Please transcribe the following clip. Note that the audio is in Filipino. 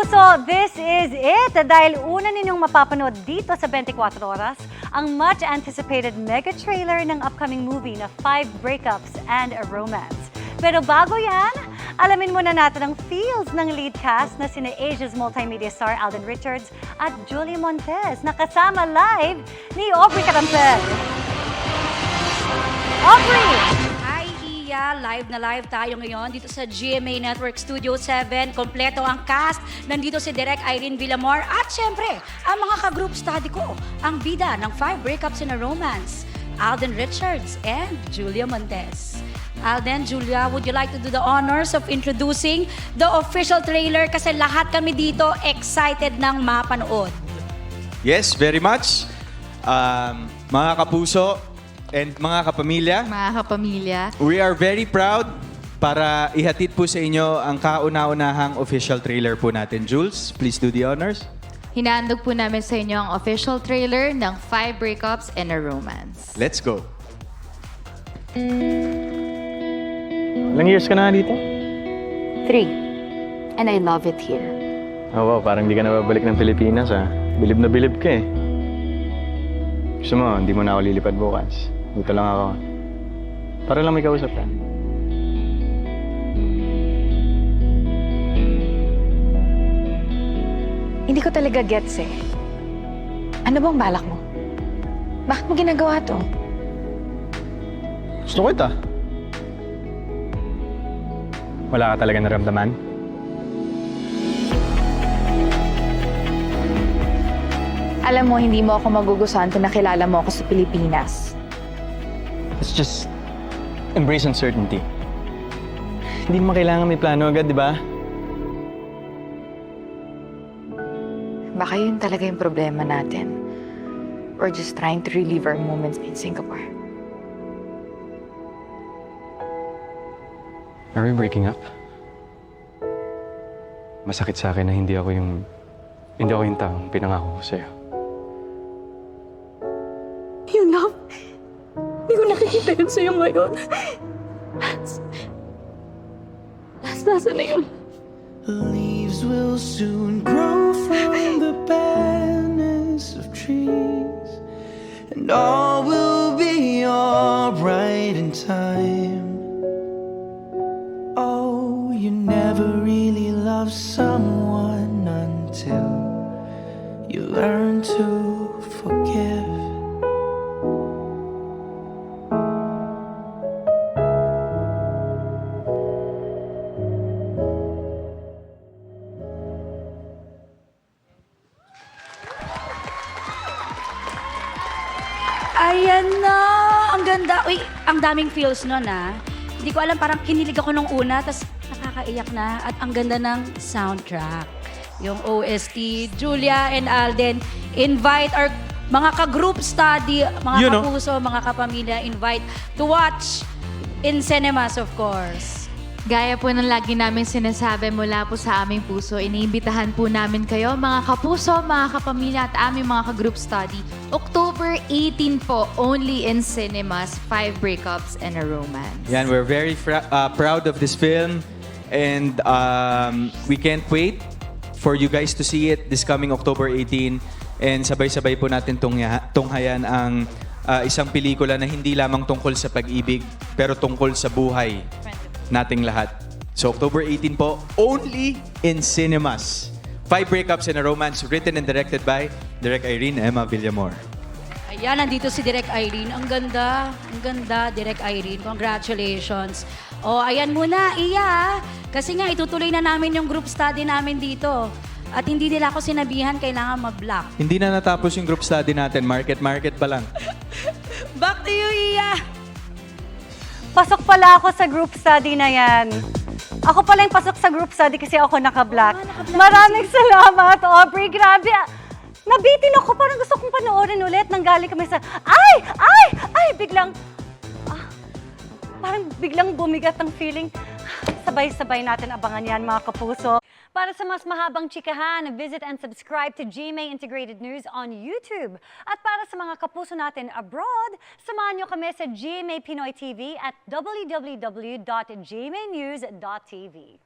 kapuso, this is it! Dahil una ninyong mapapanood dito sa 24 Oras, ang much-anticipated mega trailer ng upcoming movie na 5 Breakups and a Romance. Pero bago yan, alamin muna natin ang feels ng lead cast na sina Asia's multimedia star Alden Richards at Julia Montez na kasama live ni Aubrey Carampel. Aubrey! Hi, Iya! Live na live tayo ngayon dito sa GMA Network Studio 7. Kompleto ang cast. Nandito si Direk Irene Villamor at syempre, ang mga ka-group study ko, ang bida ng 5 Breakups and a Romance, Alden Richards and Julia Montez. Alden, Julia, would you like to do the honors of introducing the official trailer kasi lahat kami dito excited ng mapanood. Yes, very much. Mga kapuso and mga kapamilya, we are very proud para ihatid po sa inyo ang kauna-unahang official trailer po natin. Jules, please do the honors. Hinahandog po namin sa inyo ang official trailer ng 5 Breakups and a Romance. Let's go. Ilang years ka na dito? 3. And I love it here. Oh, wow, parang di ka na babalik ng Pilipinas, ha? Bilib na bilib ka, eh. Gusto mo, hindi mo na ako lilipad bukas. Dito lang ako. Para lang may kausap ka. Hindi ko talaga gets eh. Ano bang balak mo? Bakit mo ginagawa to? Gusto ko ito. Wala ka talaga naramdaman? Alam mo, hindi mo ako magugustuhan kung nakilala mo ako sa Pilipinas. Let's just embrace uncertainty. Hindi mo kailangan may plano agad, di ba? Baka yun talaga yung problema natin. We're just trying to relive our moments in Singapore. Are we breaking up? Masakit sa akin na hindi ako yung taong pinangako ko sa'yo. You love? Hindi ko nakikita yun sa'yo ngayon. Nasaan na yun? Leaves will soon grow from the barrenness of trees, and all will be alright in time. Oh, you never really love someone until you learn to forgive. Ayan na! Ang ganda. Uy, ang daming feels nun, ah. Hindi ko alam, parang kinilig ako nung una, tapos nakakaiyak na. At ang ganda ng soundtrack. Yung OST, Julia and Alden, invite our mga ka-group study, mga kapuso, mga kapamilya, invite to watch in cinemas, of course. Gaya po ng lagi namin sinasabi mula po sa aming puso, iniimbitahan po namin kayo, mga kapuso, mga kapamilya at aming mga ka-group study. October 18 po, only in cinemas, 5 Breakups and a Romance. Yan, we're very proud of this film and we can't wait for you guys to see it this coming October 18 and sabay-sabay po natin tunghayan ang isang pelikula na hindi lamang tungkol sa pag-ibig pero tungkol sa buhay nating lahat. So October 18 po, only in cinemas. 5 Breakups and a Romance, written and directed by Direk Irene Emma Villamor. Ayan, nandito si Direk Irene. Ang ganda, Direk Irene. Congratulations. O, ayan muna, Iya. Kasi nga, itutuloy na namin yung group study namin dito. At hindi nila ako sinabihan, kailangan mag-block. Hindi na natapos yung group study natin, market pa lang. Back to you, Iya. Pasok pala ako sa group study na yan. Ako pala yung pasok sa group study kasi ako naka-black. Maraming salamat, Aubrey. Grabe. Nabitin ako. Parang gusto kong panoorin ulit. Nanggaling kami sa... Ay! Parang biglang bumigat ang feeling. Sabay-sabay natin abangan yan, mga kapuso. Para sa mas mahabang chikahan, visit and subscribe to GMA Integrated News on YouTube. At para sa mga kapuso natin abroad, samahan nyo kami sa GMA Pinoy TV at www.gmanews.tv.